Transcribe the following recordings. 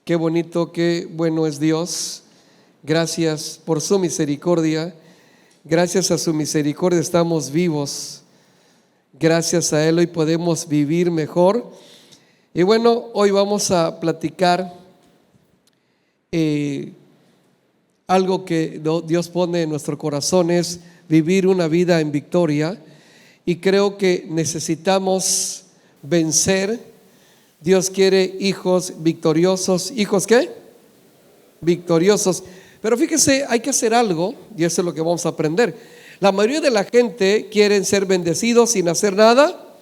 Qué bonito, qué bueno es Dios. Gracias por su misericordia. Gracias a su misericordia estamos vivos. Gracias a Él hoy podemos vivir mejor. Y bueno, hoy vamos a platicar algo que Dios pone en nuestro corazón, es vivir una vida en victoria. Y creo que necesitamos vencer. Dios quiere hijos victoriosos. ¿Hijos qué? Victoriosos. Pero fíjese, hay que hacer algo, y eso es lo que vamos a aprender. La mayoría de la gente quieren ser bendecidos sin hacer nada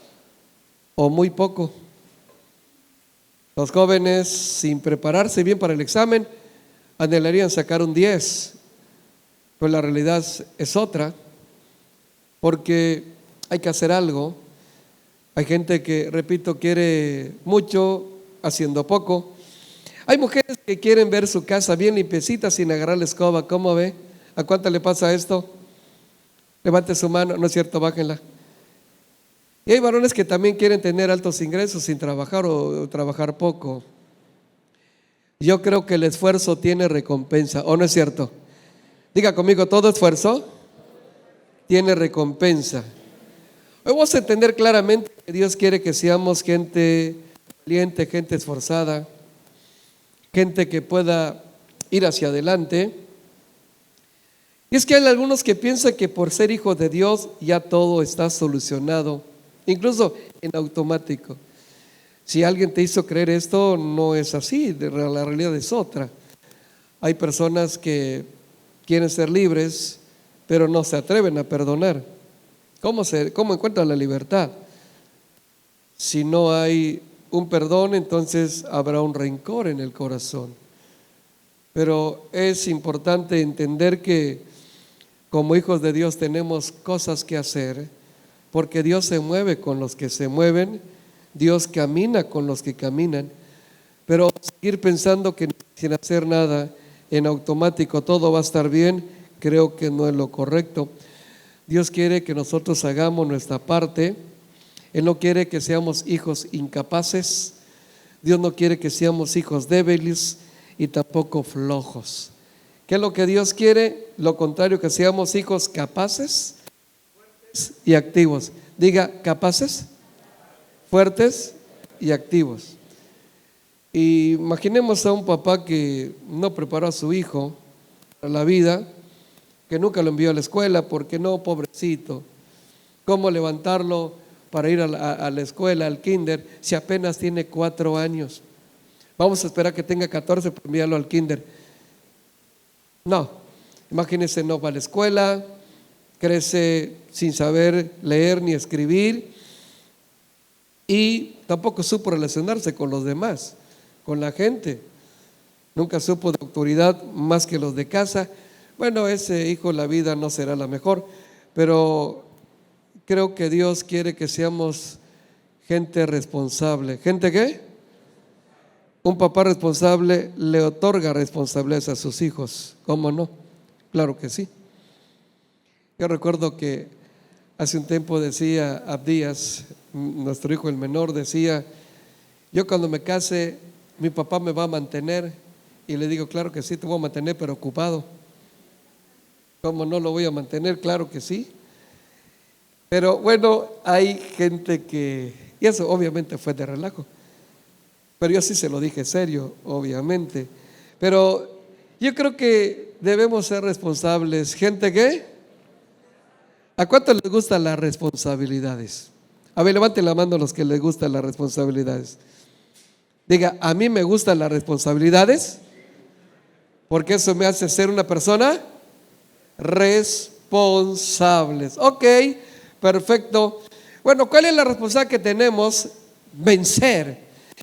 o muy poco. Los jóvenes, sin prepararse bien para el examen, anhelarían sacar un 10, pero la realidad es otra, porque hay que hacer algo. Hay gente que, repito, quiere mucho haciendo poco. Hay mujeres que quieren ver su casa bien limpiecita sin agarrar la escoba. ¿Cómo ve? ¿A cuánta le pasa esto? Levante su mano, no es cierto, bájenla. Y hay varones que también quieren tener altos ingresos sin trabajar o trabajar poco. Yo creo que el esfuerzo tiene recompensa, ¿o no es cierto? Diga conmigo, todo esfuerzo tiene recompensa. Hoy vamos a entender claramente que Dios quiere que seamos gente valiente, gente esforzada, gente que pueda ir hacia adelante. Y es que hay algunos que piensan que por ser hijos de Dios ya todo está solucionado, incluso en automático. Si alguien te hizo creer esto, no es así, la realidad es otra. Hay personas que quieren ser libres, pero no se atreven a perdonar. ¿Cómo encuentran la libertad? Si no hay un perdón, entonces habrá un rencor en el corazón. Pero es importante entender que como hijos de Dios tenemos cosas que hacer, porque Dios se mueve con los que se mueven, Dios camina con los que caminan. Pero seguir pensando que sin hacer nada, en automático todo va a estar bien, creo que no es lo correcto. Dios quiere que nosotros hagamos nuestra parte. Él no quiere que seamos hijos incapaces. Dios no quiere que seamos hijos débiles y tampoco flojos. ¿Qué es lo que Dios quiere? Lo contrario, que seamos hijos capaces, fuertes y activos. Diga, capaces, fuertes y activos. Y imaginemos a un papá que no preparó a su hijo para la vida, que nunca lo envió a la escuela, porque no, pobrecito. ¿Cómo levantarlo para ir a la escuela, al kinder, si apenas tiene 4 años? Vamos a esperar que tenga 14 para enviarlo al kinder. No, imagínense, no va a la escuela, crece sin saber leer ni escribir y tampoco supo relacionarse con los demás, con la gente. Nunca supo de autoridad más que los de casa. Bueno, ese hijo, la vida no será la mejor, pero creo que Dios quiere que seamos gente responsable. ¿Gente qué? Un papá responsable le otorga responsabilidades a sus hijos. ¿Cómo no? Claro que sí. Yo recuerdo que hace un tiempo decía Abdías, nuestro hijo el menor, decía: yo cuando me case, mi papá me va a mantener. Y le digo, claro que sí, te voy a mantener, pero ocupado. ¿Cómo no lo voy a mantener? Claro que sí. Pero bueno, hay gente que, y eso obviamente fue de relajo, pero yo sí se lo dije serio, obviamente. Pero yo creo que debemos ser responsables. ¿Gente qué? ¿A cuánto les gustan las responsabilidades? A ver, levanten la mano los que les gustan las responsabilidades. Diga, a mí me gustan las responsabilidades, porque eso me hace ser una persona responsables. Ok, perfecto. Bueno, ¿cuál es la responsabilidad que tenemos? Vencer.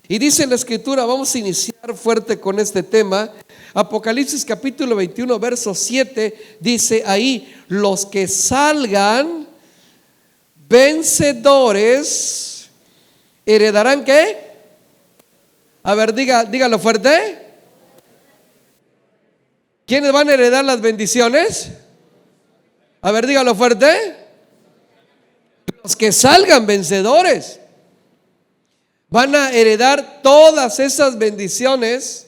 Y dice la Escritura, vamos a iniciar fuerte con este tema. Apocalipsis capítulo 21, verso 7, dice ahí: los que salgan vencedores heredarán ¿qué? A ver, dígalo fuerte. ¿Quiénes van a heredar las bendiciones? A ver, dígalo fuerte. Los que salgan vencedores van a heredar todas esas bendiciones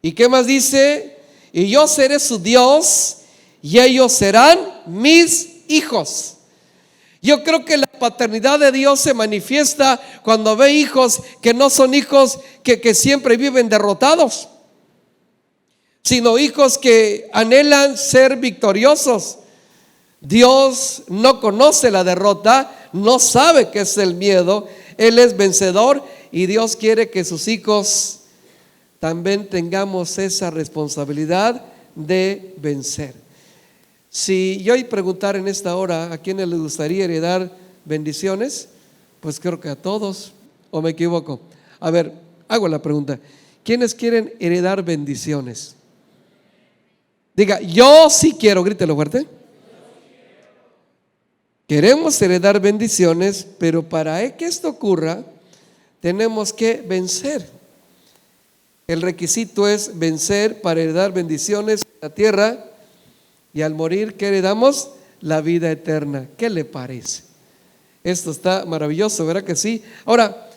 ¿Y qué más dice? Y yo seré su Dios y ellos serán mis hijos. Yo creo que la paternidad de Dios se manifiesta cuando ve hijos que no son hijos que siempre viven derrotados, sino hijos que anhelan ser victoriosos. Dios no conoce la derrota, no sabe qué es el miedo. Él es vencedor y Dios quiere que sus hijos también tengamos esa responsabilidad de vencer. Si yo preguntar en esta hora a quiénes les gustaría heredar bendiciones, pues creo que a todos, ¿o me equivoco? A ver, hago la pregunta: ¿quiénes quieren heredar bendiciones? Diga, yo sí quiero, grítelo fuerte. Queremos heredar bendiciones, pero para que esto ocurra, tenemos que vencer. El requisito es vencer para heredar bendiciones en la tierra, y al morir, ¿qué heredamos? La vida eterna. ¿Qué le parece? Esto está maravilloso, ¿verdad que sí? Ahora,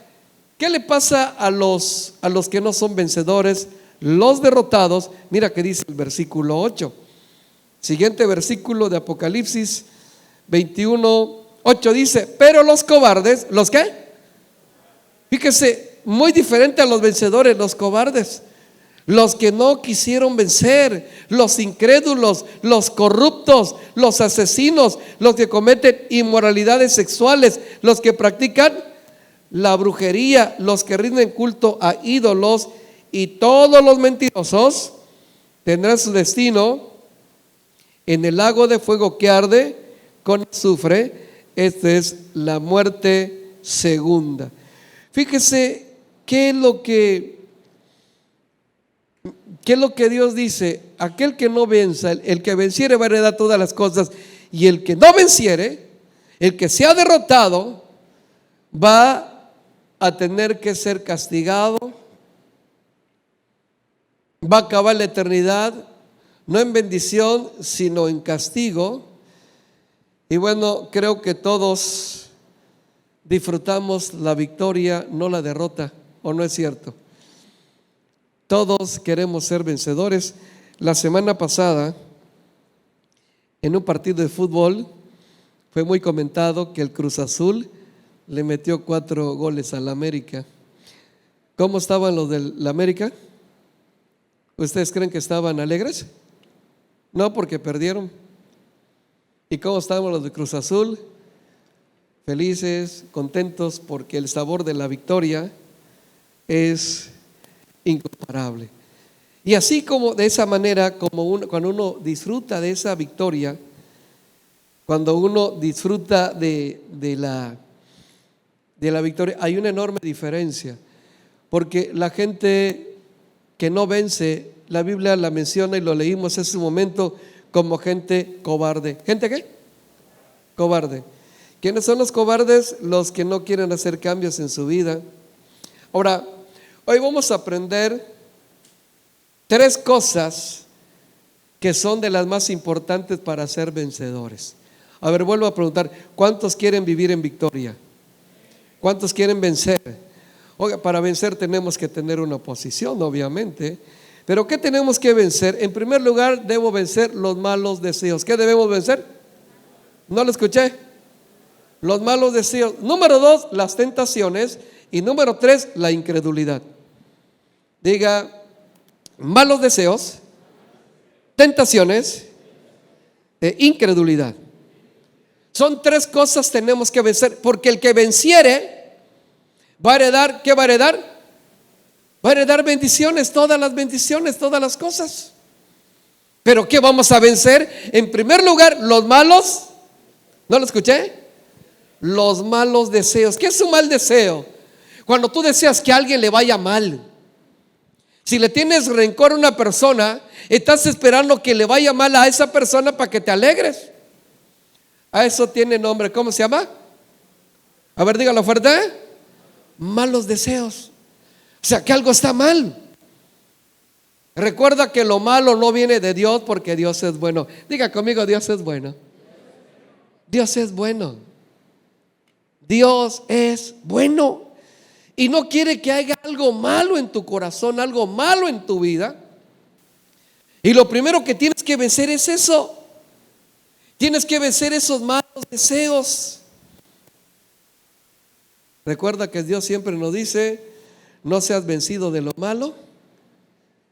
¿qué le pasa a los que no son vencedores, los derrotados? Mira que dice el versículo 8. Siguiente versículo de Apocalipsis 21:8 dice: pero los cobardes, ¿los qué? Fíjese, muy diferente a los vencedores, los cobardes, los que no quisieron vencer, los incrédulos, los corruptos, los asesinos, los que cometen inmoralidades sexuales, los que practican la brujería, los que rinden culto a ídolos, y todos los mentirosos tendrán su destino en el lago de fuego que arde con azufre. Esta es la muerte segunda. Fíjese qué es lo que Dios dice: aquel que no venza, el que venciere va a heredar todas las cosas, y el que no venciere, el que sea derrotado, va a tener que ser castigado, va a acabar la eternidad no en bendición sino en castigo. Y bueno, creo que todos disfrutamos la victoria, no la derrota, ¿o no es cierto? Todos queremos ser vencedores. La semana pasada, en un partido de fútbol, fue muy comentado que el Cruz Azul le metió 4 goles al América. ¿Cómo estaban los del América? ¿Ustedes creen que estaban alegres? No, porque perdieron. ¿Y cómo estaban los de Cruz Azul? Felices, contentos, porque el sabor de la victoria es incomparable. Y así como de esa manera, cuando uno disfruta de esa victoria, cuando uno disfruta de la victoria, hay una enorme diferencia, porque la gente que no vence, la Biblia la menciona y lo leímos hace un momento, como gente cobarde. ¿Gente qué? Cobarde. ¿Quiénes son los cobardes? Los que no quieren hacer cambios en su vida. Ahora, hoy vamos a aprender 3 cosas que son de las más importantes para ser vencedores. A ver, vuelvo a preguntar: ¿cuántos quieren vivir en victoria? ¿Cuántos quieren vencer? Oiga, para vencer tenemos que tener una posición, obviamente. Pero ¿qué tenemos que vencer? En primer lugar, debo vencer los malos deseos. ¿Qué debemos vencer? ¿No lo escuché? Los malos deseos. Número 2, las tentaciones. Y número 3, la incredulidad. Diga: malos deseos, tentaciones e incredulidad. Son 3 cosas que tenemos que vencer, porque el que venciere va a heredar, ¿qué va a heredar? Va a heredar bendiciones, todas las cosas. Pero ¿qué vamos a vencer? En primer lugar, los malos, ¿no lo escuché? Los malos deseos. ¿Qué es un mal deseo? Cuando tú deseas que a alguien le vaya mal. Si le tienes rencor a una persona, estás esperando que le vaya mal a esa persona para que te alegres. A eso tiene nombre, ¿cómo se llama? A ver, dígalo fuerte. Malos deseos. O sea, que algo está mal. Recuerda que lo malo no viene de Dios, porque Dios es bueno. Diga conmigo: Dios es bueno. Dios es bueno. Dios es bueno. Y no quiere que haya algo malo en tu corazón, algo malo en tu vida. Y lo primero que tienes que vencer es eso. Tienes que vencer esos malos deseos. Recuerda que Dios siempre nos dice: no seas vencido de lo malo,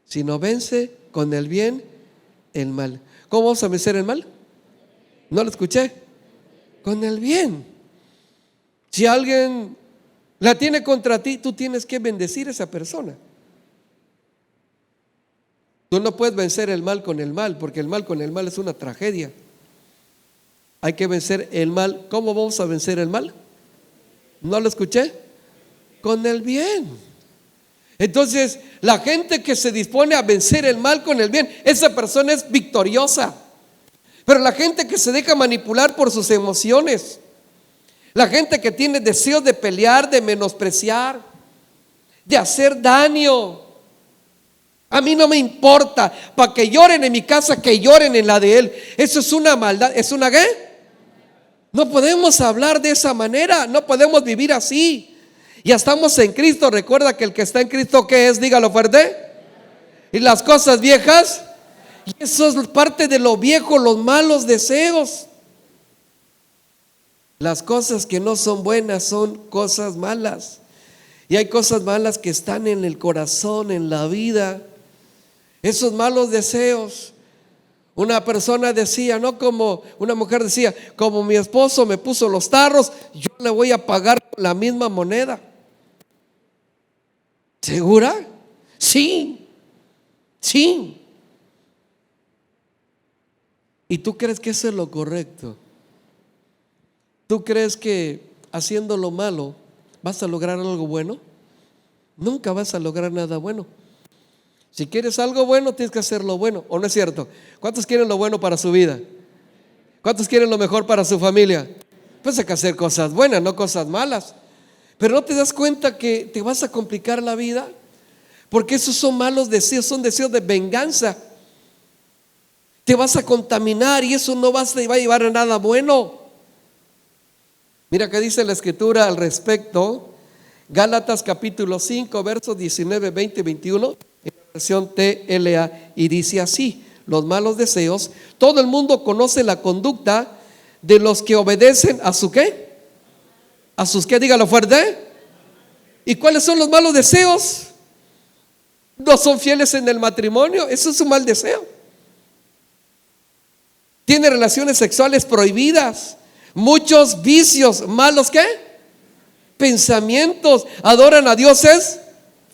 sino vence con el bien el mal. ¿Cómo vamos a vencer el mal? ¿No lo escuché? Con el bien. Si alguien la tiene contra ti, tú tienes que bendecir a esa persona. Tú no puedes vencer el mal con el mal, porque el mal con el mal es una tragedia. Hay que vencer el mal. ¿Cómo vamos a vencer el mal? ¿No lo escuché? Con el bien. Entonces, la gente que se dispone a vencer el mal con el bien, esa persona es victoriosa. Pero la gente que se deja manipular por sus emociones, la gente que tiene deseos de pelear, de menospreciar, de hacer daño, a mí no me importa, para que lloren en mi casa, que lloren en la de él. Eso es una maldad. ¿Es una qué? No podemos hablar de esa manera, no podemos vivir así. Ya estamos en Cristo. Recuerda que el que está en Cristo, ¿qué es? Dígalo fuerte. Y las cosas viejas, y eso es parte de lo viejo, los malos deseos. Las cosas que no son buenas son cosas malas. Y hay cosas malas que están en el corazón, en la vida. Esos malos deseos. Una persona decía, no como una mujer decía, como mi esposo me puso los tarros, yo le voy a pagar con la misma moneda. ¿Segura? Sí, sí. ¿Y tú crees que eso es lo correcto? ¿Tú crees que haciendo lo malo vas a lograr algo bueno? Nunca vas a lograr nada bueno. Si quieres algo bueno, tienes que hacer lo bueno, ¿o no es cierto? ¿Cuántos quieren lo bueno para su vida? ¿Cuántos quieren lo mejor para su familia? Pues hay que hacer cosas buenas, no cosas malas. Pero no te das cuenta que te vas a complicar la vida, porque esos son malos deseos, son deseos de venganza. Te vas a contaminar y eso no te va a llevar a nada bueno. Mira qué dice la Escritura al respecto. Gálatas capítulo 5, versos 19, 20 y 21, en la versión TLA, y dice así: los malos deseos, todo el mundo conoce la conducta de los que obedecen a su ¿qué? ¿A sus qué? Dígalo fuerte. ¿Y cuáles son los malos deseos? No son fieles en el matrimonio, eso es un mal deseo. Tiene relaciones sexuales prohibidas, muchos vicios, malos ¿qué? Pensamientos, adoran a dioses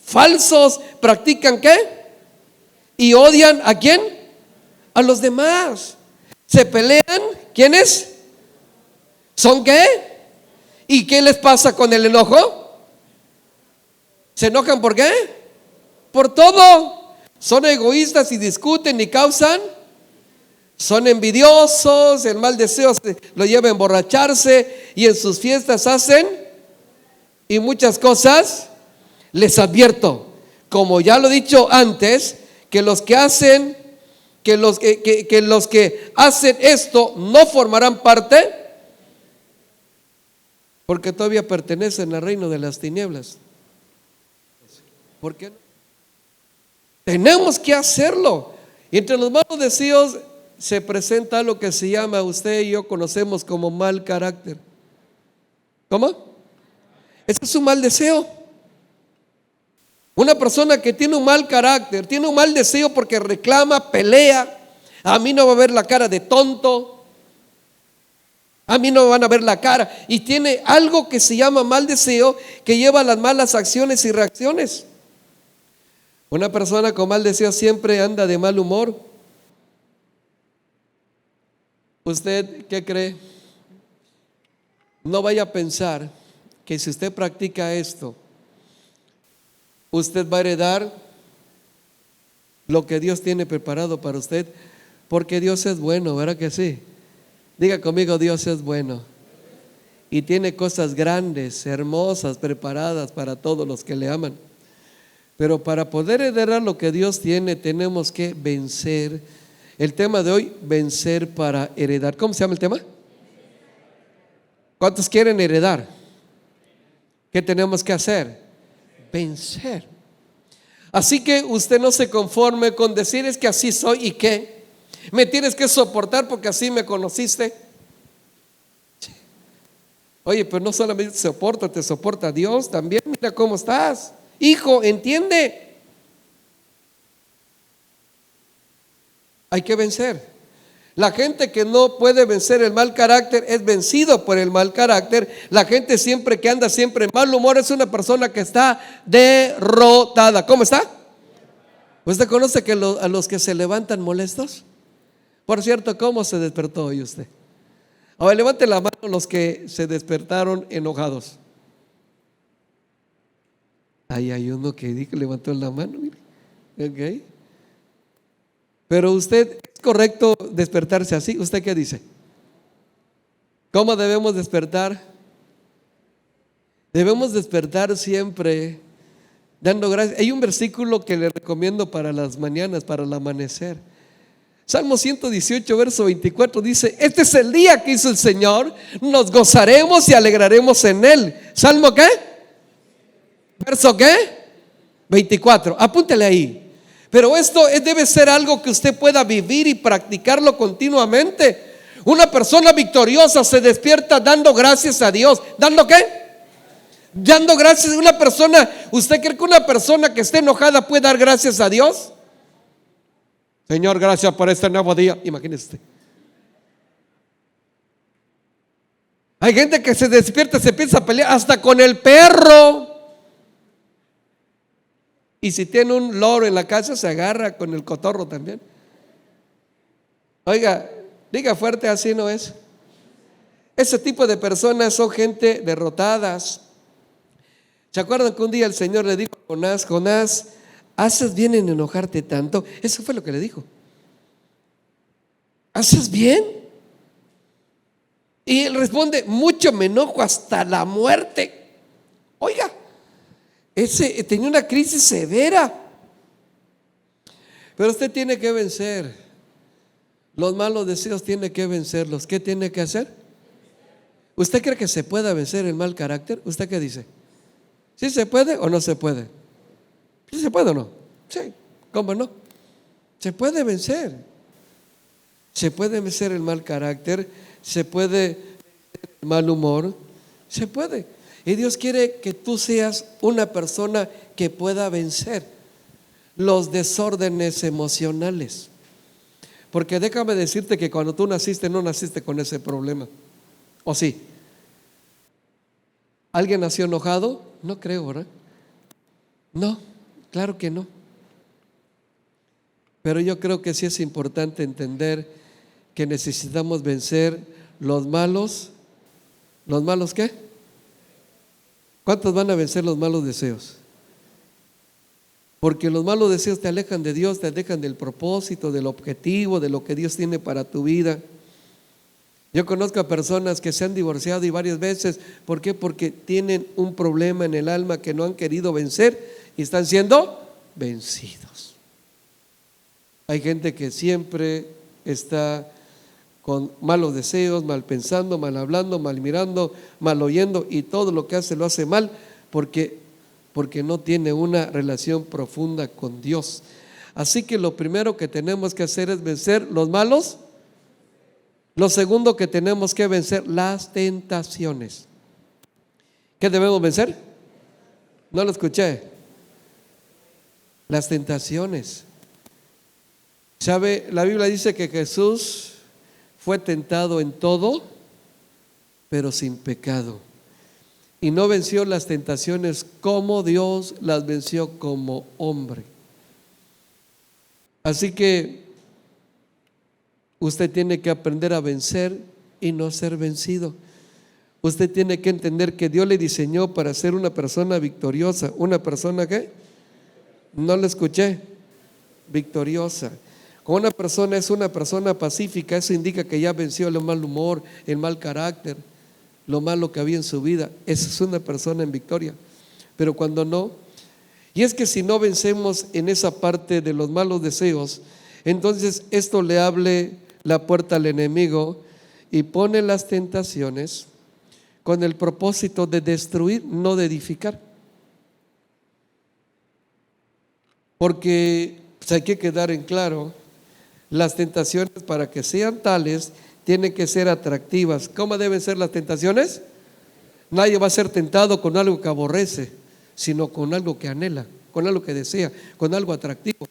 falsos, practican ¿qué? Y odian ¿a quién? A los demás. Se pelean, ¿quiénes? ¿Son qué? ¿Y qué les pasa con el enojo? ¿Se enojan por qué? Por todo. Son egoístas y discuten y causan. Son envidiosos, el mal deseo lo lleva a emborracharse y en sus fiestas hacen y muchas cosas. Les advierto, como ya lo he dicho antes, que los que hacen los que hacen esto no formarán parte, porque todavía pertenecen al reino de las tinieblas. ¿Por qué no? Tenemos que hacerlo. Y entre los malos deseos se presenta lo que se llama, usted y yo conocemos como mal carácter. ¿Cómo? Ese es un mal deseo. Una persona que tiene un mal carácter, tiene un mal deseo porque reclama, pelea. A mí no va a ver la cara de tonto, a mí no me van a ver la cara. Y tiene algo que se llama mal deseo, que lleva a las malas acciones y reacciones. Una persona con mal deseo siempre anda de mal humor. ¿Usted qué cree? No vaya a pensar que si usted practica esto, usted va a heredar lo que Dios tiene preparado para usted, porque Dios es bueno, ¿verdad que sí? Diga conmigo, Dios es bueno y tiene cosas grandes, hermosas, preparadas para todos los que le aman. Pero para poder heredar lo que Dios tiene, tenemos que vencer. El tema de hoy, vencer para heredar. ¿Cómo se llama el tema? ¿Cuántos quieren heredar? ¿Qué tenemos que hacer? Vencer. Así que usted no se conforme con decir es que así soy y qué. Me tienes que soportar porque así me conociste. Oye, pero no solamente te soporta Dios también. Mira cómo estás. Hijo, entiende. Hay que vencer. La gente que no puede vencer el mal carácter es vencido por el mal carácter. La gente siempre que anda siempre en mal humor es una persona que está derrotada. ¿Cómo está? ¿Usted conoce que a los que se levantan molestos? Por cierto, ¿cómo se despertó hoy usted? Ahora levante la mano los que se despertaron enojados. Ahí hay uno que levantó la mano. Mire. Ok. Pero usted, ¿es correcto despertarse así? ¿Usted qué dice? ¿Cómo debemos despertar? Debemos despertar siempre dando gracias. Hay un versículo que le recomiendo para las mañanas, para el amanecer. Salmo 118, verso 24 dice: este es el día que hizo el Señor, nos gozaremos y alegraremos en él. ¿Salmo qué? ¿Verso qué? 24, apúntele ahí. Pero esto debe ser algo que usted pueda vivir y practicarlo continuamente. Una persona victoriosa se despierta dando gracias a Dios. ¿Dando qué? Dando gracias a una persona. ¿Usted cree que una persona que esté enojada puede dar gracias a Dios? Señor, gracias por este nuevo día. Imagínese. Hay gente que se despierta, se empieza a pelear hasta con el perro. Y si tiene un loro en la casa, se agarra con el cotorro también. Oiga, diga fuerte, así no es. Ese tipo de personas son gente derrotadas. ¿Se acuerdan que un día el Señor le dijo a Jonás: Jonás, ¿haces bien en enojarte tanto? Eso fue lo que le dijo. ¿Haces bien? Y él responde: mucho me enojo hasta la muerte. Oiga, ese tenía una crisis severa. Pero usted tiene que vencer los malos deseos, tiene que vencerlos. ¿Qué tiene que hacer? ¿Usted cree que se pueda vencer el mal carácter? ¿Usted qué dice? ¿Sí se puede o no se puede? ¿Sí se puede o no? Sí, ¿cómo no? Se puede vencer. Se puede vencer el mal carácter, se puede vencer el mal humor, se puede. Y Dios quiere que tú seas una persona que pueda vencer los desórdenes emocionales. Porque déjame decirte que cuando tú naciste, no naciste con ese problema. ¿O sí? ¿Alguien nació enojado? No creo, ¿verdad? No, claro que no. Pero yo creo que sí es importante entender que necesitamos vencer los malos. ¿Los malos qué? ¿Cuántos van a vencer los malos deseos? Porque los malos deseos te alejan de Dios, te alejan del propósito, del objetivo, de lo que Dios tiene para tu vida. Yo conozco a personas que se han divorciado y varias veces. ¿Por qué? Porque tienen un problema en el alma que no han querido vencer y están siendo vencidos. Hay gente que siempre está con malos deseos, mal pensando, mal hablando, mal mirando, mal oyendo, y todo lo que hace lo hace mal porque no tiene una relación profunda con Dios. Así que lo primero que tenemos que hacer es vencer los malos. Lo segundo que tenemos que vencer, las tentaciones. ¿Qué debemos vencer? No lo escuché. Las tentaciones. ¿Sabe? La Biblia dice que Jesús fue tentado en todo, pero sin pecado. Y no venció las tentaciones como Dios las venció como hombre. Así que usted tiene que aprender a vencer y no ser vencido. Usted tiene que entender que Dios le diseñó para ser una persona victoriosa. ¿Una persona qué? No lo escuché. Victoriosa. Como una persona es una persona pacífica, eso indica que ya venció el mal humor, el mal carácter, lo malo que había en su vida. Esa es una persona en victoria. Pero cuando no, y es que si no vencemos en esa parte de los malos deseos, entonces esto le abre la puerta al enemigo y pone las tentaciones con el propósito de destruir, no de edificar. Porque pues, hay que quedar en claro, las tentaciones para que sean tales tienen que ser atractivas. ¿Cómo deben ser las tentaciones? Nadie va a ser tentado con algo que aborrece, sino con algo que anhela, con algo que desea, con algo atractivo.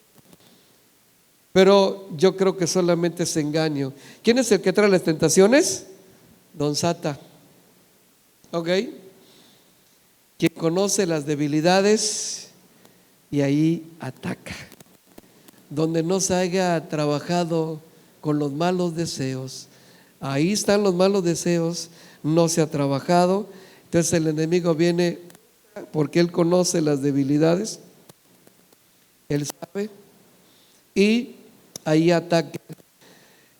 Pero yo creo que solamente es engaño. ¿Quién es el que trae las tentaciones? Don Sata. ¿Ok? Quien conoce las debilidades y ahí ataca. Donde no se haya trabajado con los malos deseos, ahí están los malos deseos, no se ha trabajado. Entonces el enemigo viene porque él conoce las debilidades, él sabe y ahí ataca.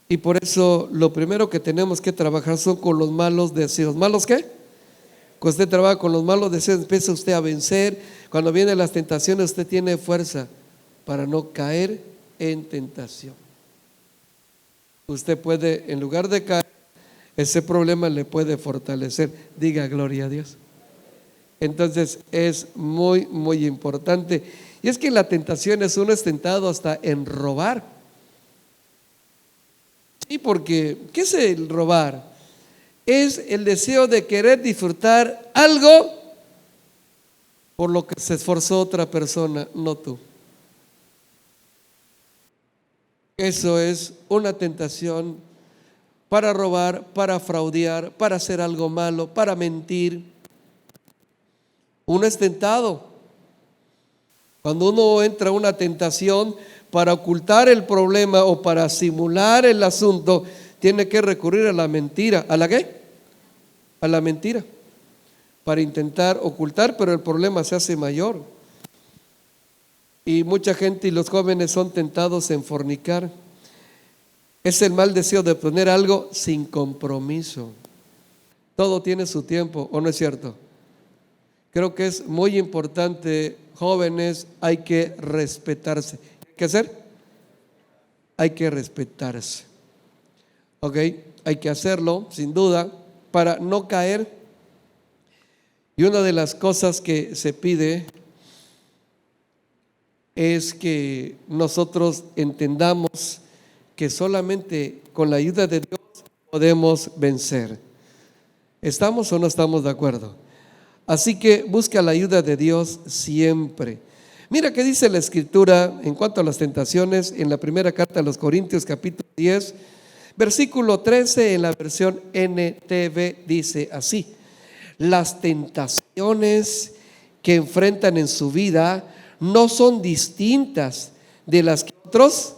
Y por eso lo primero que tenemos que trabajar son con los malos deseos. ¿Malos qué? Cuando usted trabaja con los malos deseos, empieza usted a vencer. Cuando vienen las tentaciones, usted tiene fuerza para no caer en tentación. Usted puede, en lugar de caer, ese problema le puede fortalecer. Diga gloria a Dios. Entonces es muy, muy importante. Y es que la tentación uno es tentado hasta en robar. Sí, porque ¿qué es el robar? Es el deseo de querer disfrutar algo por lo que se esforzó otra persona, no tú. Eso es una tentación para robar, para fraudear, para hacer algo malo, para mentir. Uno es tentado. Cuando uno entra a una tentación para ocultar el problema o para simular el asunto, tiene que recurrir a la mentira. ¿A la qué? A la mentira. Para intentar ocultar, pero el problema se hace mayor. Y mucha gente y los jóvenes son tentados en fornicar. Es el mal deseo de poner algo sin compromiso. Todo tiene su tiempo, ¿o no es cierto? Creo que es muy importante, jóvenes, hay que respetarse. ¿Qué hacer? Hay que respetarse. ¿Ok? Hay que hacerlo, sin duda, para no caer. Y una de las cosas que se pide es que nosotros entendamos que solamente con la ayuda de Dios podemos vencer. ¿Estamos o no estamos de acuerdo? Así que busca la ayuda de Dios siempre. Mira qué dice la Escritura en cuanto a las tentaciones en la primera carta a los Corintios, capítulo 10, versículo 13, en la versión NTV, dice así: las tentaciones que enfrentan en su vida no son distintas de las que otros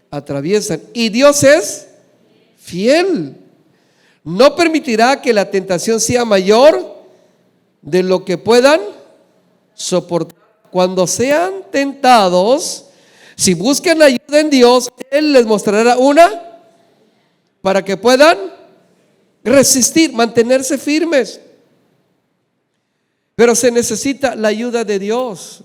atraviesan, y Dios es fiel. No permitirá que la tentación sea mayor de lo que puedan soportar. Cuando sean tentados, si buscan ayuda en Dios, Él les mostrará una para que puedan resistir, mantenerse firmes. Pero se necesita la ayuda de Dios.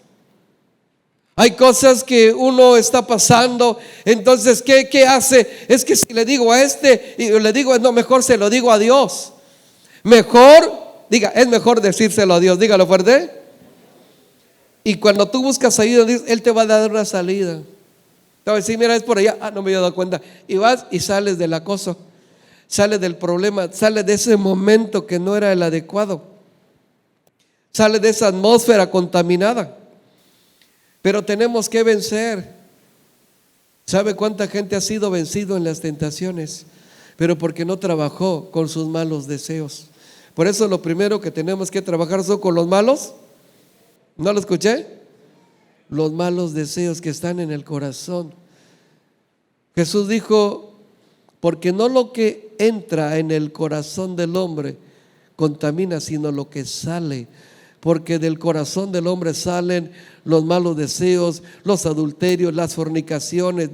Hay cosas que uno está pasando, entonces ¿qué hace? Es que si le digo a este y le digo, no, mejor se lo digo a Dios. Mejor, diga, es mejor decírselo a Dios, dígalo fuerte. Y cuando tú buscas ayuda, Él te va a dar una salida. Te va a decir, mira, es por allá, no me había dado cuenta. Y vas y sales del acoso, sales del problema, sales de ese momento que no era el adecuado, sales de esa atmósfera contaminada. Pero tenemos que vencer. ¿Sabe cuánta gente ha sido vencido en las tentaciones? Pero porque no trabajó con sus malos deseos. Por eso lo primero que tenemos que trabajar son con los malos. ¿No lo escuché? Los malos deseos que están en el corazón. Jesús dijo, porque no lo que entra en el corazón del hombre contamina, sino lo que sale. Porque del corazón del hombre salen los malos deseos, los adulterios, las fornicaciones.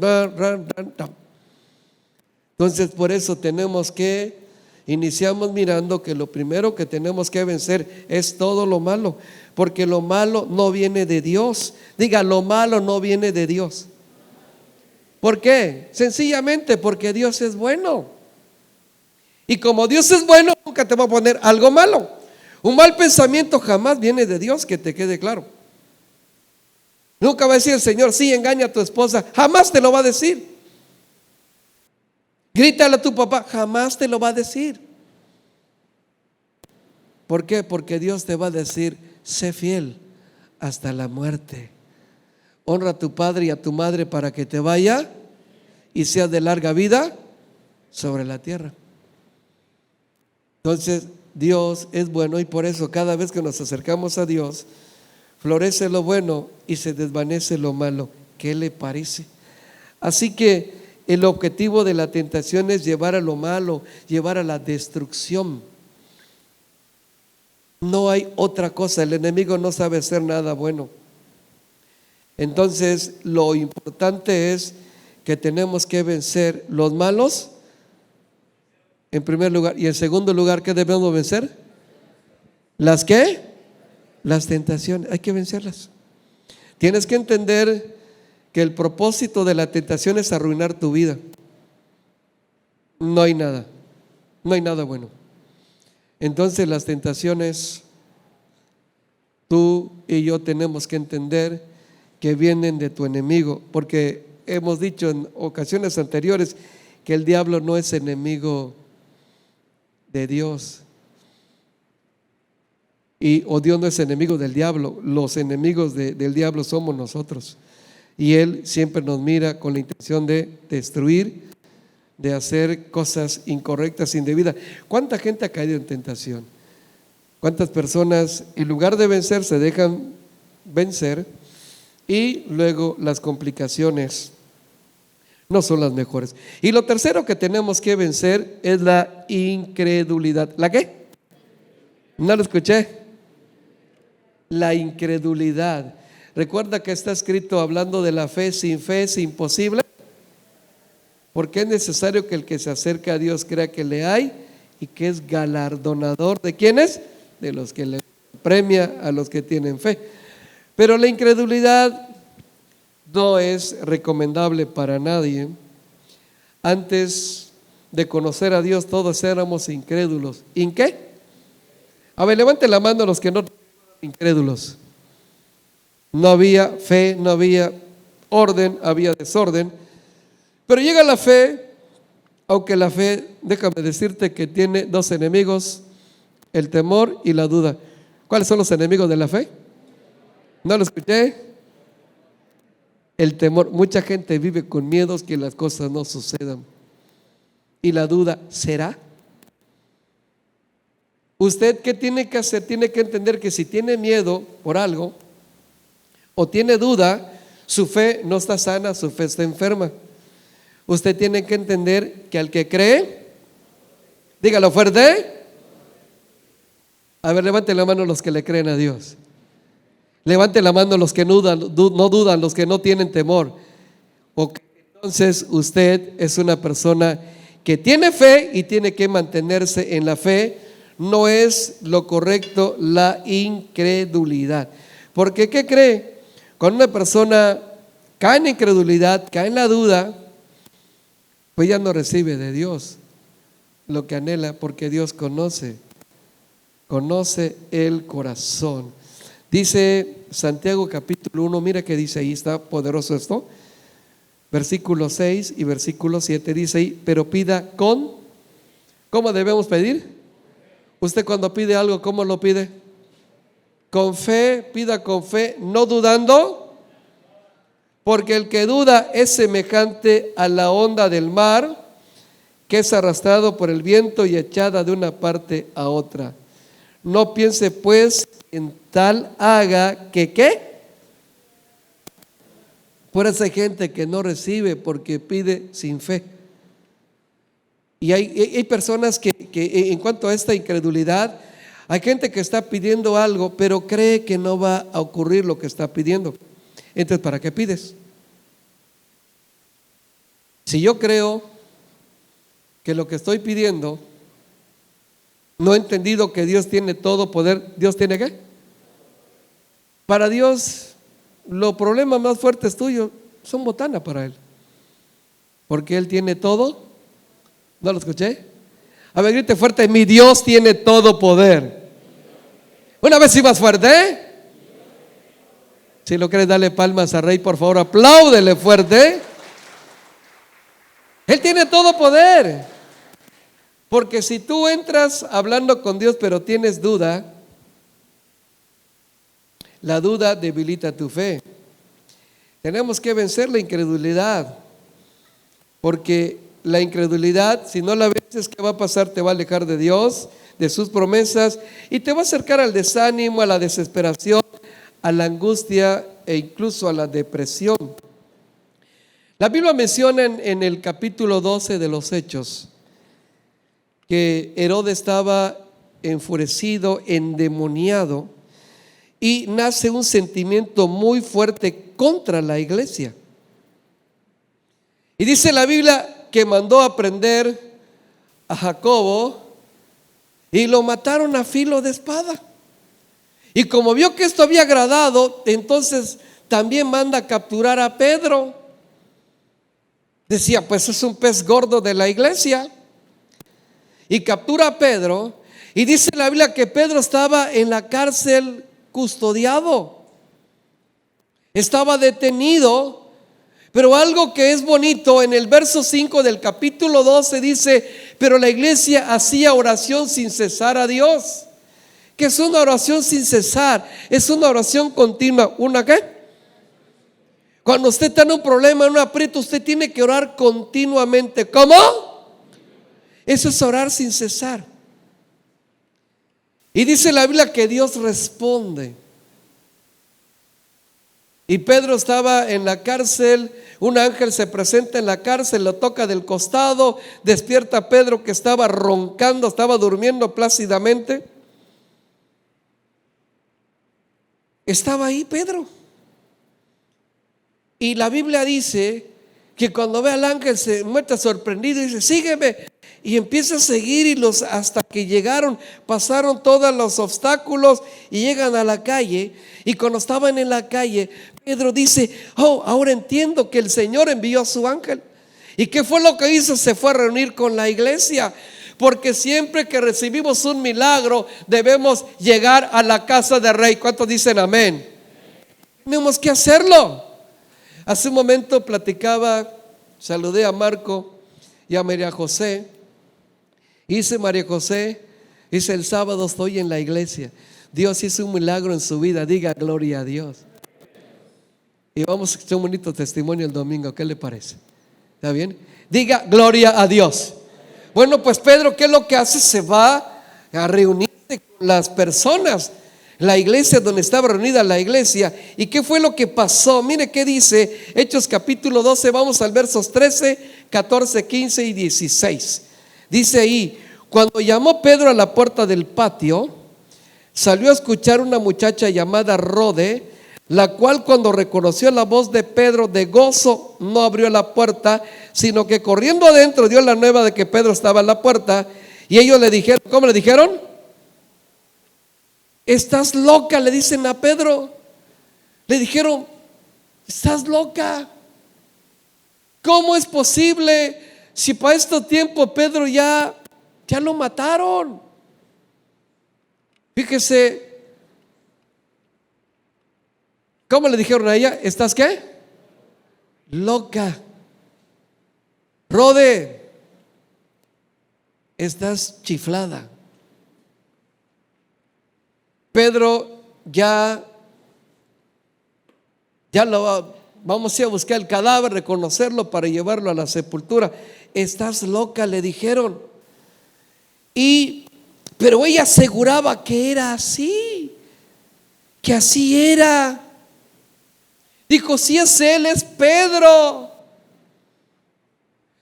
Entonces por eso tenemos que, iniciamos mirando que lo primero que tenemos que vencer es todo lo malo. Porque lo malo no viene de Dios. Diga, lo malo no viene de Dios. ¿Por qué? Sencillamente porque Dios es bueno. Y como Dios es bueno, nunca te va a poner algo malo. Un mal pensamiento jamás viene de Dios, que te quede claro. Nunca va a decir el Señor, sí, engaña a tu esposa. Jamás te lo va a decir. Grítale a tu papá, jamás te lo va a decir. ¿Por qué? Porque Dios te va a decir, sé fiel hasta la muerte. Honra a tu padre y a tu madre para que te vaya y sea de larga vida sobre la tierra. Entonces, Dios es bueno y por eso cada vez que nos acercamos a Dios, florece lo bueno y se desvanece lo malo. ¿Qué le parece? Así que el objetivo de la tentación es llevar a lo malo, llevar a la destrucción. No hay otra cosa, el enemigo no sabe hacer nada bueno. Entonces, lo importante es que tenemos que vencer los malos, en primer lugar, y en segundo lugar, ¿qué debemos vencer? ¿Las qué? Las tentaciones, hay que vencerlas. Tienes que entender que el propósito de la tentación es arruinar tu vida. No hay nada bueno. Entonces las tentaciones, tú y yo tenemos que entender que vienen de tu enemigo, porque hemos dicho en ocasiones anteriores que el diablo no es enemigo de Dios. O Dios no es enemigo del diablo, los enemigos del diablo somos nosotros. Y él siempre nos mira con la intención de destruir, de hacer cosas incorrectas, indebidas. ¿Cuánta gente ha caído en tentación? ¿Cuántas personas en lugar de vencer se dejan vencer? Y luego las complicaciones no son las mejores. Y lo tercero que tenemos que vencer es la incredulidad. ¿La qué? No lo escuché. La incredulidad. Recuerda que está escrito hablando de la fe. Sin fe es imposible, porque es necesario que el que se acerca a Dios crea que le hay y que es galardonador de ¿quiénes? De los que le premia a los que tienen fe. Pero la incredulidad no es recomendable para nadie. Antes de conocer a Dios todos éramos incrédulos. ¿En qué? A ver, levante la mano los que no eran incrédulos. No había fe, no había orden, había desorden. Pero llega la fe, aunque la fe, déjame decirte que tiene dos enemigos, el temor y la duda. ¿Cuáles son los enemigos de la fe? ¿No lo escuché? El temor. Mucha gente vive con miedos que las cosas no sucedan. Y la duda, ¿será? ¿Usted qué tiene que hacer? Tiene que entender que si tiene miedo por algo o tiene duda, su fe no está sana, su fe está enferma. Usted tiene que entender que al que cree, dígalo fuerte. A ver, levante la mano los que le creen a Dios. Levante la mano los que no dudan, los que no tienen temor. Entonces usted es una persona que tiene fe y tiene que mantenerse en la fe. No es lo correcto la incredulidad. Porque ¿qué cree? Cuando una persona cae en incredulidad, cae en la duda, pues ya no recibe de Dios lo que anhela, porque Dios conoce el corazón. Dice Santiago capítulo 1, mira que dice ahí, está poderoso esto, versículo 6 y versículo 7, dice ahí, pero pida ¿cómo debemos pedir? Usted cuando pide algo, ¿cómo lo pide? Con fe, pida con fe, no dudando, porque el que duda es semejante a la onda del mar, que es arrastrado por el viento y echada de una parte a otra. No piense pues en tal haga que ¿qué? Por esa gente que no recibe porque pide sin fe. Y hay personas que en cuanto a esta incredulidad, hay gente que está pidiendo algo, pero cree que no va a ocurrir lo que está pidiendo. Entonces, ¿para qué pides? Si yo creo que lo que estoy pidiendo, no he entendido que Dios tiene todo poder, ¿Dios tiene qué? Para Dios, los problemas más fuertes tuyos son botana para Él, porque Él tiene todo. ¿No lo escuché? A ver, grite fuerte, mi Dios tiene todo poder. Una vez sí más fuerte, ¿eh? Si lo crees, dale palmas al Rey, por favor, apláudele fuerte. Él tiene todo poder. Porque si tú entras hablando con Dios pero tienes duda, la duda debilita tu fe. Tenemos que vencer la incredulidad, porque la incredulidad, si no la vences, ¿qué va a pasar? Te va a alejar de Dios, de sus promesas, y te va a acercar al desánimo, a la desesperación, a la angustia e incluso a la depresión. La Biblia menciona en el capítulo 12 de los Hechos que Herodes estaba enfurecido, endemoniado, y nace un sentimiento muy fuerte contra la iglesia. Y dice la Biblia que mandó a prender a Jacobo y lo mataron a filo de espada. Y como vio que esto había agradado, entonces también manda a capturar a Pedro. Decía, pues es un pez gordo de la iglesia. Y captura a Pedro, y dice la Biblia que Pedro estaba en la cárcel custodiado, estaba detenido. Pero algo que es bonito, en el verso 5 del capítulo 12 dice, pero la iglesia hacía oración sin cesar a Dios. ¿Qué es una oración sin cesar? Es una oración continua. ¿Una qué? Cuando usted está en un problema, en un aprieto, usted tiene que orar continuamente. ¿Cómo? Eso es orar sin cesar. Y dice la Biblia que Dios responde. Y Pedro estaba en la cárcel, un ángel se presenta en la cárcel, lo toca del costado, despierta a Pedro que estaba roncando, estaba durmiendo plácidamente. Estaba ahí Pedro. Y la Biblia dice que cuando ve al ángel se muestra sorprendido y dice, sígueme. Y empieza a seguir hasta que llegaron, pasaron todos los obstáculos y llegan a la calle. Y cuando estaban en la calle, Pedro dice, oh, ahora entiendo que el Señor envió a su ángel. ¿Y qué fue lo que hizo? Se fue a reunir con la iglesia. Porque siempre que recibimos un milagro, debemos llegar a la casa del Rey. ¿Cuántos dicen amén? Tenemos que hacerlo. Hace un momento platicaba, saludé a Marco y a María José. Dice María José, dice el sábado estoy en la iglesia. Dios hizo un milagro en su vida, diga gloria a Dios. Y vamos a escuchar un bonito testimonio el domingo, ¿qué le parece? ¿Está bien? Diga gloria a Dios. Bueno, pues Pedro, ¿qué es lo que hace? Se va a reunirse con las personas, la iglesia donde estaba reunida la iglesia. ¿Y qué fue lo que pasó? Mire qué dice Hechos capítulo 12, vamos al versos 13, 14, 15 y 16. Dice ahí, cuando llamó Pedro a la puerta del patio, salió a escuchar una muchacha llamada Rode, la cual cuando reconoció la voz de Pedro de gozo no abrió la puerta, sino que corriendo adentro dio la nueva de que Pedro estaba en la puerta. Y ellos le dijeron, ¿cómo le dijeron? Estás loca, le dicen a Pedro. Le dijeron, estás loca. ¿Cómo es posible? Si para este tiempo Pedro ya lo mataron. Fíjese, ¿cómo le dijeron a ella? ¿Estás qué? Loca. Rode, estás chiflada. Pedro ya vamos a ir a buscar el cadáver, reconocerlo para llevarlo a la sepultura. Estás loca, le dijeron. Pero ella aseguraba que era así, que así era. Dijo, si es él, es Pedro.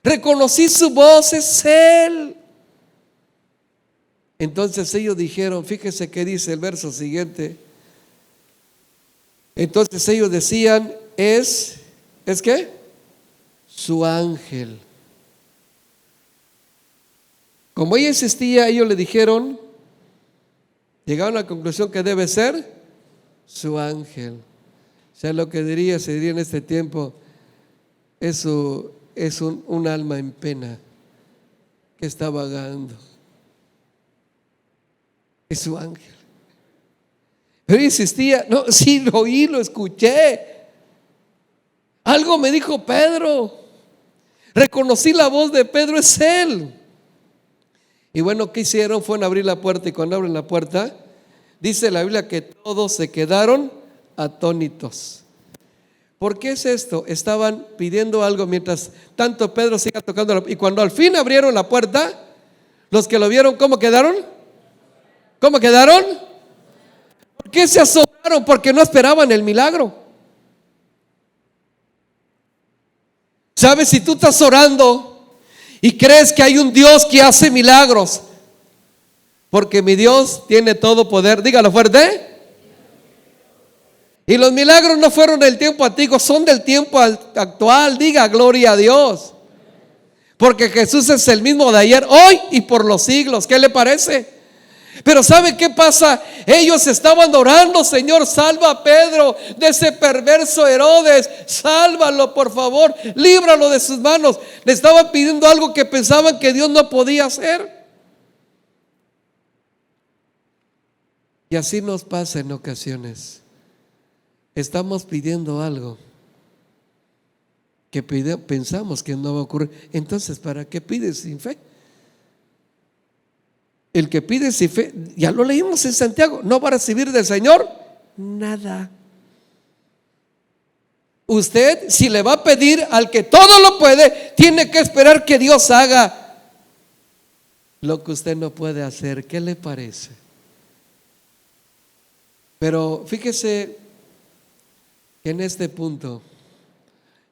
Reconocí su voz, es él. Entonces ellos dijeron, fíjese qué dice el verso siguiente. Entonces ellos decían, ¿es qué? Su ángel. Como ella insistía, ellos le dijeron, llegaron a la conclusión que debe ser su ángel. O sea, lo que se diría en este tiempo, es un alma en pena que está vagando. Es su ángel. Pero insistía, no, sí lo oí, lo escuché. Algo me dijo Pedro. Reconocí la voz de Pedro, es él. Y bueno, ¿qué hicieron? Fueron a abrir la puerta, y cuando abren la puerta, dice la Biblia que todos se quedaron atónitos. ¿Por qué es esto? Estaban pidiendo algo mientras tanto Pedro siga tocando y cuando al fin abrieron la puerta, los que lo vieron, ¿cómo quedaron? ¿Cómo quedaron? ¿Por qué se asombraron? Porque no esperaban el milagro. ¿Sabes? Si tú estás orando y crees que hay un Dios que hace milagros, porque mi Dios tiene todo poder, dígalo fuerte. Y los milagros no fueron del tiempo antiguo, son del tiempo actual. Diga gloria a Dios. Porque Jesús es el mismo de ayer, hoy y por los siglos. ¿Qué le parece? Pero ¿sabe qué pasa? Ellos estaban orando: Señor, salva a Pedro de ese perverso Herodes, sálvalo por favor, líbralo de sus manos. Le estaban pidiendo algo que pensaban que Dios no podía hacer. Y así nos pasa en ocasiones. Estamos pidiendo algo que pensamos que no va a ocurrir. Entonces, ¿para qué pides sin fe? El que pide sin fe, ya lo leímos en Santiago, no va a recibir del Señor nada. Usted, si le va a pedir al que todo lo puede, tiene que esperar que Dios haga lo que usted no puede hacer. ¿Qué le parece? Pero fíjese que en este punto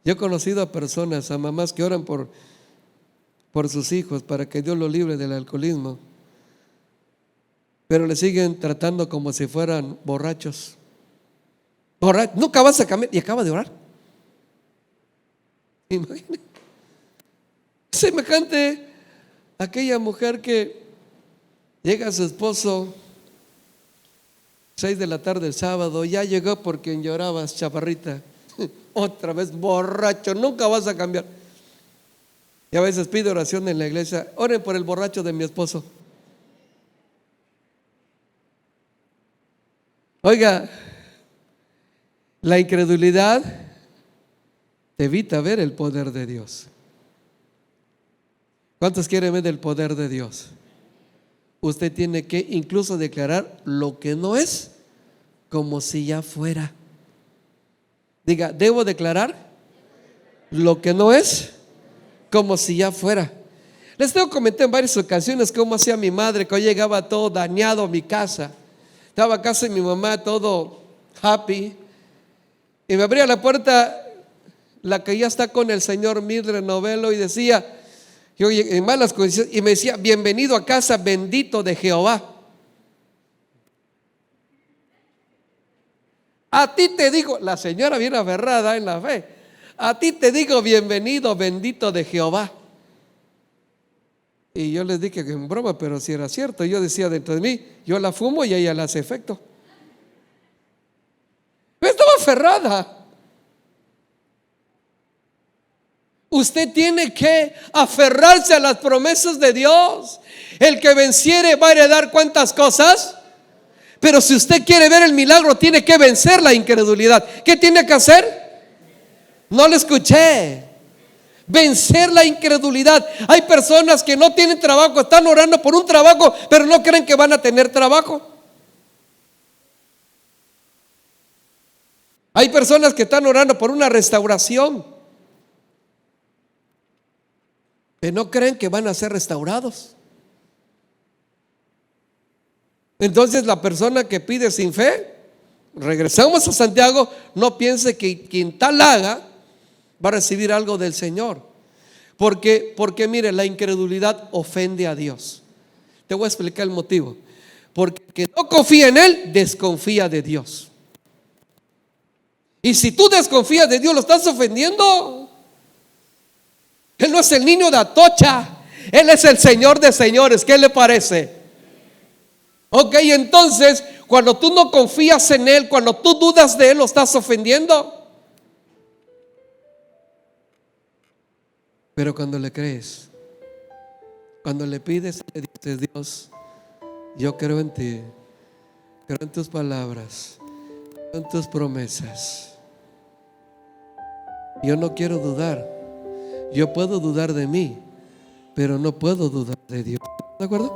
yo he conocido a personas, a mamás que oran por sus hijos para que Dios los libre del alcoholismo, pero le siguen tratando como si fueran borrachos. Nunca vas a cambiar, y acaba de orar. Imagínate. Semejante a aquella mujer que llega a su esposo 6 de la tarde el sábado, ya llegó por quien llorabas, chaparrita. Otra vez borracho, nunca vas a cambiar. Y a veces pide oración en la iglesia: oren por el borracho de mi esposo. Oiga, la incredulidad te evita ver el poder de Dios. ¿Cuántos quieren ver el poder de Dios? Usted tiene que incluso declarar lo que no es como si ya fuera. Diga: debo declarar lo que no es como si ya fuera. Les tengo comenté en varias ocasiones cómo hacía mi madre, que hoy llegaba todo dañado a mi casa. Estaba casa de mi mamá todo happy, y me abría la puerta la que ya está con el señor Mildred Novelo, y decía, yo en malas condiciones, y me decía: bienvenido a casa, bendito de Jehová. A ti te digo, la señora bien aferrada en la fe, a ti te digo bienvenido, bendito de Jehová. Y yo les dije que en broma, pero si era cierto. Yo decía dentro de mí: yo la fumo y a ella le hace efecto. Pero estaba aferrada. Usted tiene que aferrarse a las promesas de Dios. El que venciere va a heredar ¿cuántas cosas? Pero si usted quiere ver el milagro, tiene que vencer la incredulidad. ¿Qué tiene que hacer? No lo escuché. Vencer la incredulidad. Hay personas que no tienen trabajo, están orando por un trabajo, pero no creen que van a tener trabajo. Hay personas que están orando por una restauración, que no creen que van a ser restaurados. Entonces la persona que pide sin fe, regresamos a Santiago, no piense que quien tal haga va a recibir algo del Señor. Porque mire, la incredulidad ofende a Dios. Te voy a explicar el motivo. Porque el que no confía en Él, desconfía de Dios. Y si tú desconfías de Dios, lo estás ofendiendo. Él no es el niño de Atocha, Él es el Señor de señores. ¿Qué le parece? Ok, entonces cuando tú no confías en Él, cuando tú dudas de Él, lo estás ofendiendo. Pero cuando le crees, cuando le pides, le dices: Dios, yo creo en ti, creo en tus palabras, creo en tus promesas. Yo no quiero dudar. Yo puedo dudar de mí, pero no puedo dudar de Dios. ¿De acuerdo?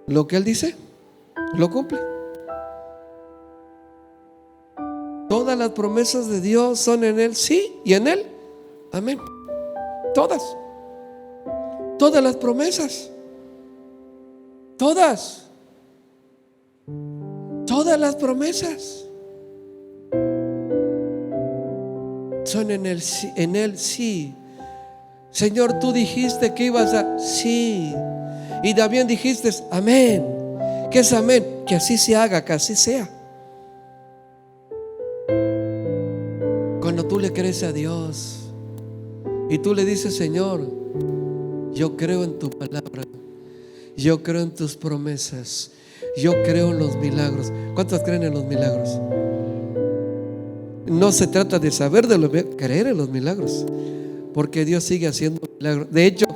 Lo que Él dice, lo cumple. Todas las promesas de Dios son en Él sí y en Él amén. Todas las promesas, todas las promesas son en Él sí. Señor, tú dijiste que ibas a sí, y también dijiste amén. ¿Qué es amén? Que así se haga, que así sea. Cuando tú le crees a Dios y tú le dices: Señor, yo creo en tu palabra, yo creo en tus promesas, yo creo en los milagros. ¿Cuántos creen en los milagros? No se trata de saber de los milagros, creer en los milagros, porque Dios sigue haciendo milagros. De hecho,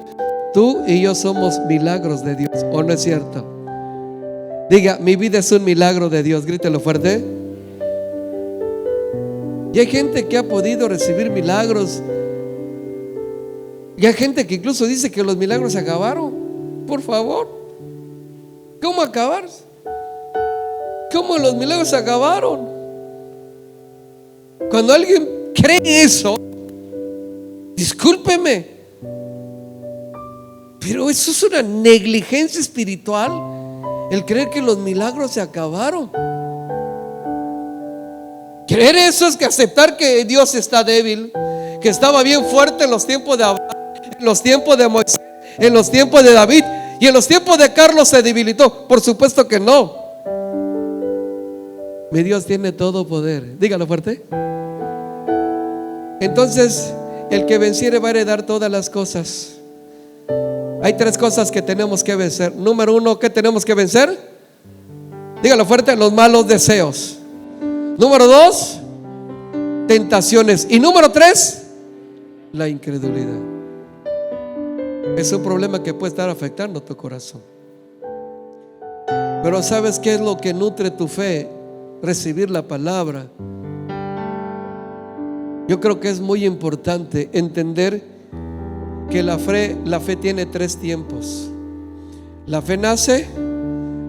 tú y yo somos milagros de Dios, ¿o no es cierto? Diga: mi vida es un milagro de Dios. Grítelo fuerte. Y hay gente que ha podido recibir milagros, y hay gente que incluso dice que los milagros se acabaron. Por favor, ¿cómo acabar? ¿Cómo los milagros se acabaron? Cuando alguien cree eso, discúlpeme, pero eso es una negligencia espiritual, el creer que los milagros se acabaron. Creer eso es que aceptar que Dios está débil, que estaba bien fuerte en los tiempos de Abraham, en los tiempos de Moisés, en los tiempos de David, y en los tiempos de Carlos se debilitó. Por supuesto que no. Mi Dios tiene todo poder. Dígalo fuerte. Entonces, el que venciere va a heredar todas las cosas. Hay tres cosas que tenemos que vencer. Número uno, ¿qué tenemos que vencer? Dígalo fuerte: los malos deseos. Número dos, tentaciones. Y número tres, la incredulidad. Es un problema que puede estar afectando tu corazón. Pero ¿sabes qué es lo que nutre tu fe? Recibir la palabra. Yo creo que es muy importante entender que la fe tiene tres tiempos. La fe nace,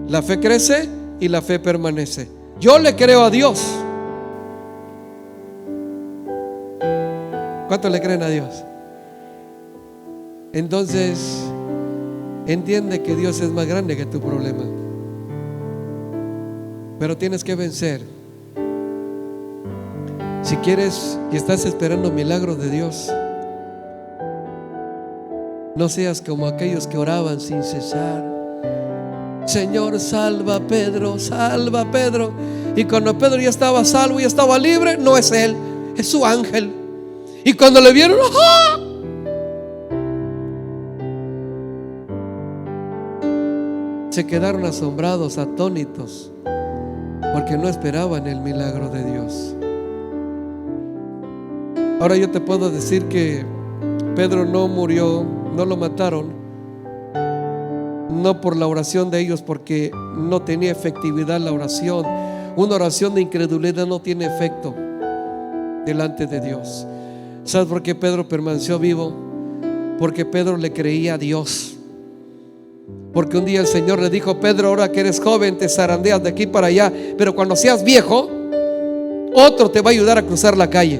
la fe crece y la fe permanece. Yo le creo a Dios. ¿Cuántos le creen a Dios? Entonces, entiende que Dios es más grande que tu problema. Pero tienes que vencer. Si quieres y estás esperando milagros de Dios, no seas como aquellos que oraban sin cesar: Señor, salva a Pedro, salva a Pedro. Y cuando Pedro ya estaba salvo, ya estaba libre, no es él, es su ángel. Y cuando le vieron, ¡ah!, se quedaron asombrados, atónitos, porque no esperaban el milagro de Dios. Ahora yo te puedo decir que Pedro no murió, no lo mataron, no por la oración de ellos, porque no tenía efectividad la oración. Una oración de incredulidad no tiene efecto delante de Dios. ¿Sabes por qué Pedro permaneció vivo? Porque Pedro le creía a Dios. Porque un día el Señor le dijo: Pedro, ahora que eres joven te zarandeas de aquí para allá, pero cuando seas viejo, otro te va a ayudar a cruzar la calle.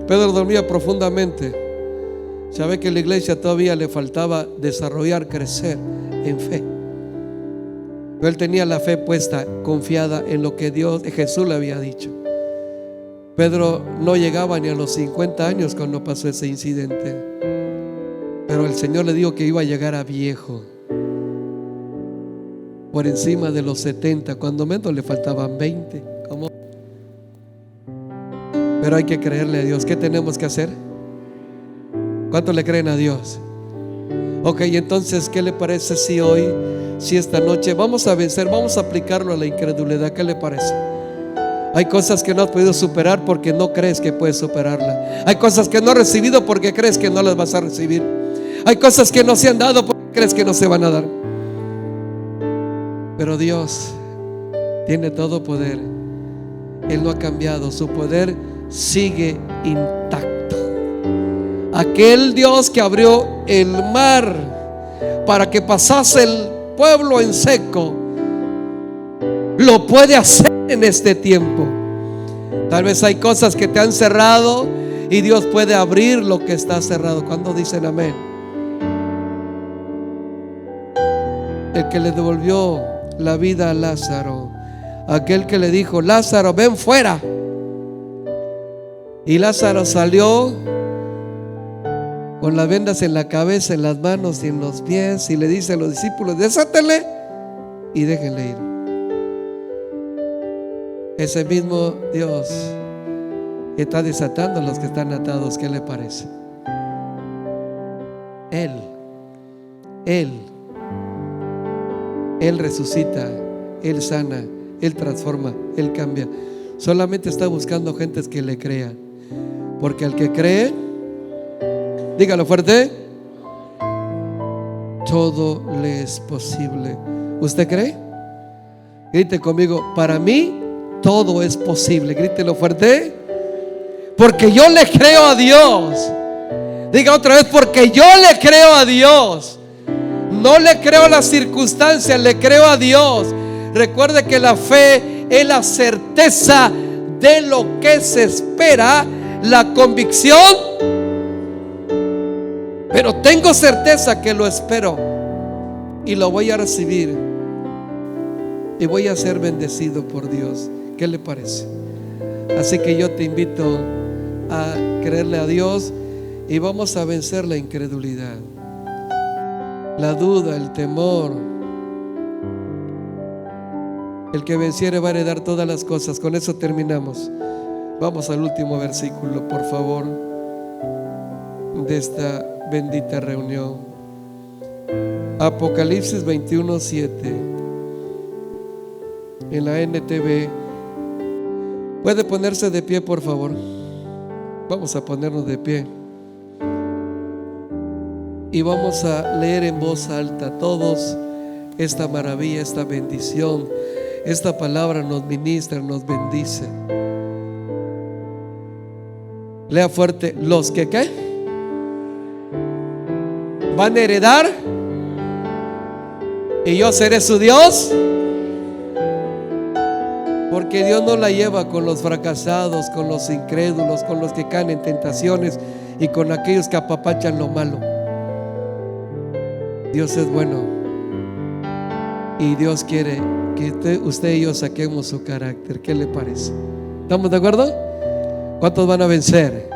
Pedro dormía profundamente. Sabe que a la iglesia todavía le faltaba desarrollar, crecer en fe. Pero él tenía la fe puesta, confiada en lo que Jesús le había dicho. Pedro no llegaba ni a los 50 años cuando pasó ese incidente, pero el Señor le dijo que iba a llegar a viejo, por encima de los 70, cuando menos le faltaban 20. ¿Cómo? Pero hay que creerle a Dios. ¿Qué tenemos que hacer? ¿Cuánto le creen a Dios? Ok, entonces, ¿qué le parece si hoy, si esta noche vamos a vencer, vamos a aplicarlo a la incredulidad? ¿Qué le parece? Hay cosas que no has podido superar porque no crees que puedes superarla. Hay cosas que no has recibido porque crees que no las vas a recibir. Hay cosas que no se han dado porque crees que no se van a dar. Pero Dios tiene todo poder. Él no ha cambiado, su poder sigue intacto. Aquel Dios que abrió el mar para que pasase el pueblo en seco, lo puede hacer en este tiempo. Tal vez hay cosas que te han cerrado y Dios puede abrir lo que está cerrado. ¿Cuándo dicen amén? El que le devolvió la vida a Lázaro, aquel que le dijo: Lázaro, ven fuera. Y Lázaro salió con las vendas en la cabeza, en las manos y en los pies, y le dice a los discípulos: desátenle y déjenle ir. Ese mismo Dios está desatando a los que están atados. ¿Qué le parece? Él resucita, Él sana, Él transforma, Él cambia. Solamente está buscando gentes que le crean. Porque al que cree, dígalo fuerte, todo le es posible. ¿Usted cree? Grite conmigo: para mí todo es posible. Grítelo fuerte. Porque yo le creo a Dios. Diga otra vez: porque yo le creo a Dios. No le creo a las circunstancias, le creo a Dios. Recuerde que la fe es la certeza de lo que se espera, la convicción. Pero tengo certeza que lo espero y lo voy a recibir y voy a ser bendecido por Dios. ¿Qué le parece? Así que yo te invito a creerle a Dios y vamos a vencer la incredulidad, la duda, el temor. El que venciere va a heredar todas las cosas. Con eso terminamos. Vamos al último versículo, por favor, de esta bendita reunión. Apocalipsis 21:7 en la NTV. ¿Puede ponerse de pie, por favor? Vamos a ponernos de pie y vamos a leer en voz alta todos esta maravilla, esta bendición. Esta palabra nos ministra, nos bendice. Lea fuerte: los que ¿qué? Van a heredar y yo seré su Dios. Porque Dios no la lleva con los fracasados, con los incrédulos, con los que caen en tentaciones y con aquellos que apapachan lo malo. Dios es bueno y Dios quiere que usted y yo saquemos su carácter. ¿Qué le parece? ¿Estamos de acuerdo? ¿Cuántos van a vencer?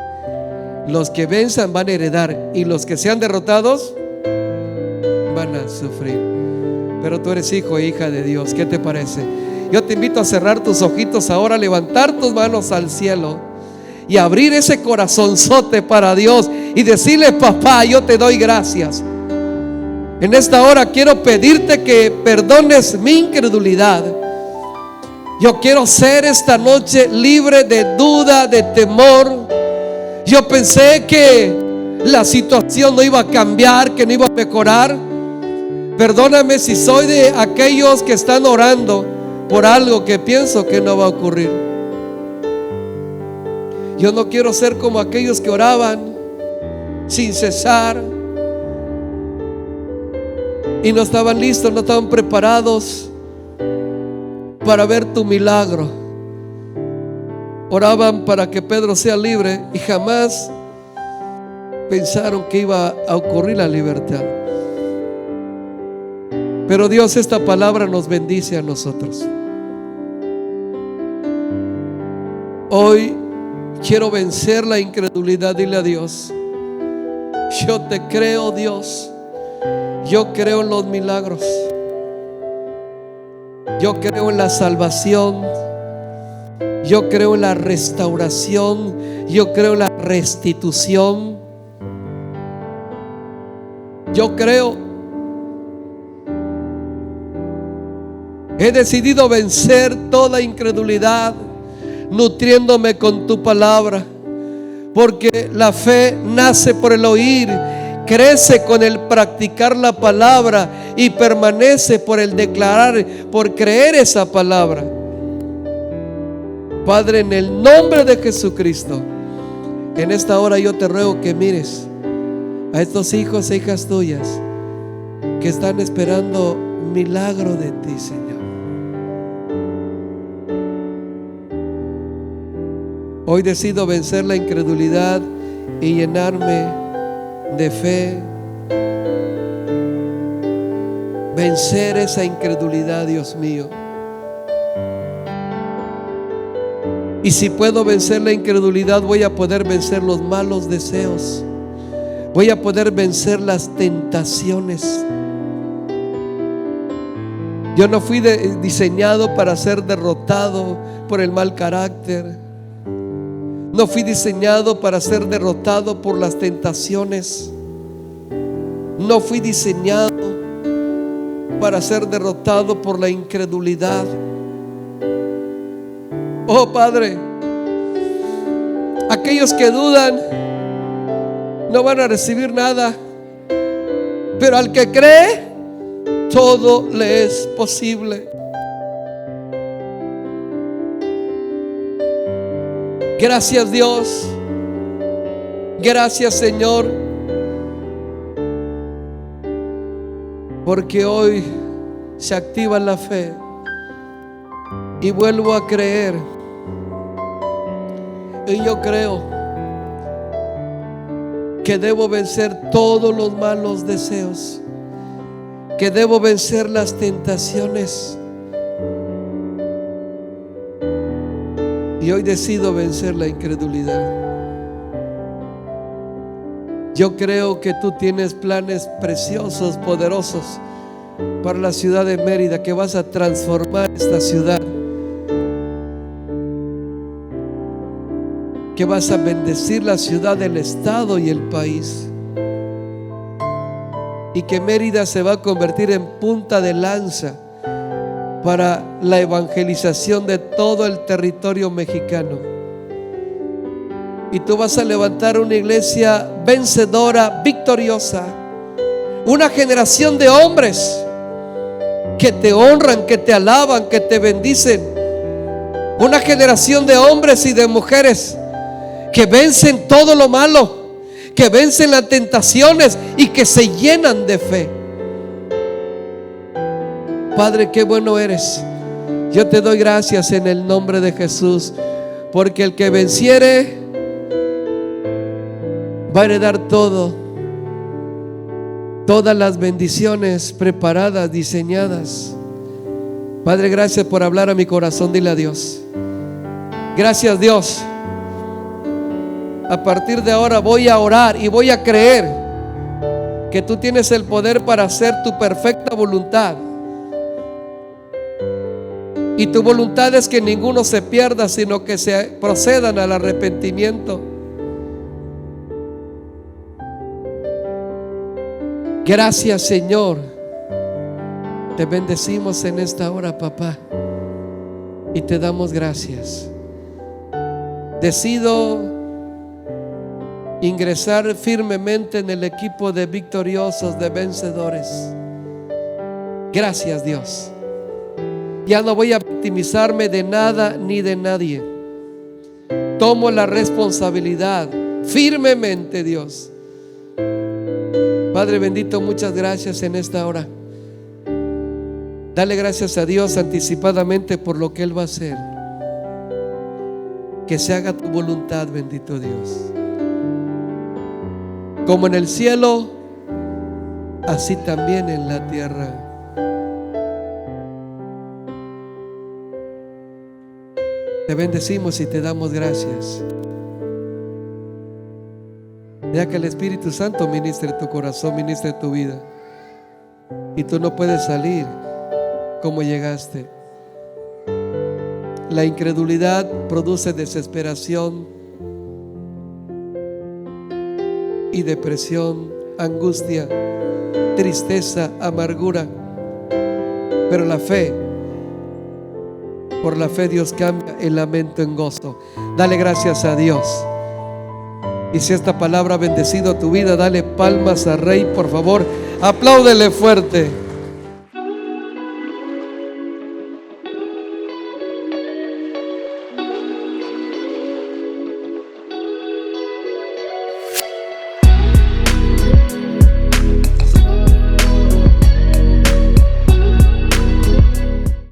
Los que venzan van a heredar y los que sean derrotados van a sufrir. Pero tú eres hijo e hija de Dios. ¿Qué te parece? Yo te invito a cerrar tus ojitos ahora, levantar tus manos al cielo y abrir ese corazonzote para Dios y decirle: papá, yo te doy gracias. En esta hora quiero pedirte que perdones mi incredulidad. Yo quiero ser esta noche libre de duda, de temor. Yo pensé que la situación no iba a cambiar, que no iba a mejorar. Perdóname si soy de aquellos que están orando por algo que pienso que no va a ocurrir. Yo no quiero ser como aquellos que oraban sin cesar y no estaban listos, no estaban preparados para ver tu milagro. Oraban para que Pedro sea libre y jamás pensaron que iba a ocurrir la libertad. Pero Dios, esta palabra nos bendice a nosotros. Hoy quiero vencer la incredulidad. Dile a Dios: yo te creo, Dios. Yo creo en los milagros. Yo creo en la salvación. Yo creo en la restauración. Yo creo en la restitución. Yo creo. He decidido vencer toda incredulidad, nutriéndome con tu palabra, porque la fe nace por el oír. crece con el practicar la palabra y permanece por el declarar, por creer esa palabra. Padre, en el nombre de Jesucristo, en esta hora yo te ruego que mires a estos hijos e hijas tuyas que están esperando milagro de ti, Señor. Hoy decido vencer la incredulidad y llenarme de fe. Vencer esa incredulidad, Dios mío. Y si puedo vencer la incredulidad, voy a poder vencer los malos deseos. Voy a poder vencer las tentaciones. Yo no fui diseñado para ser derrotado por el mal carácter. No fui diseñado para ser derrotado por las tentaciones. No fui diseñado para ser derrotado por la incredulidad. Oh Padre, aquellos que dudan no van a recibir nada, pero al que cree, todo le es posible. Gracias, Dios. Gracias, Señor, porque hoy se activa la fe y vuelvo a creer. Y yo creo que debo vencer todos los malos deseos, que debo vencer las tentaciones. Y hoy decido vencer la incredulidad. Yo creo que tú tienes planes preciosos, poderosos para la ciudad de Mérida, que vas a transformar esta ciudad, que vas a bendecir la ciudad, el estado y el país, y que Mérida se va a convertir en punta de lanza para la evangelización de todo el territorio mexicano. Y tú vas a levantar una iglesia vencedora, victoriosa, una generación de hombres que te honran, que te alaban, que te bendicen, una generación de hombres y de mujeres que vencen todo lo malo, que vencen las tentaciones y que se llenan de fe. Padre, qué bueno eres. Yo te doy gracias en el nombre de Jesús, porque el que venciere va a heredar todo, todas las bendiciones preparadas, diseñadas. Padre, gracias por hablar a mi corazón. Dile a Dios: gracias, Dios. A partir de ahora voy a orar y voy a creer que tú tienes el poder para hacer tu perfecta voluntad. Y tu voluntad es que ninguno se pierda, sino que se procedan al arrepentimiento. Gracias, Señor. Te bendecimos en esta hora, papá, y te damos gracias. Decido ingresar firmemente en el equipo de victoriosos, de vencedores. Gracias, Dios. Ya no voy a victimizarme de nada ni de nadie. Tomo la responsabilidad firmemente, Dios. Padre bendito, muchas gracias en esta hora. Dale gracias a Dios anticipadamente por lo que Él va a hacer. Que se haga tu voluntad, bendito Dios. Como en el cielo, así también en la tierra. Te bendecimos y te damos gracias. Deja que el Espíritu Santo ministre tu corazón, ministre tu vida. Y tú no puedes salir como llegaste. La incredulidad produce desesperación y depresión, angustia, tristeza, amargura. Pero la fe, por la fe Dios cambia el lamento en gozo. Dale gracias a Dios. Y si esta palabra ha bendecido tu vida, dale palmas al Rey, por favor. Apláudele fuerte.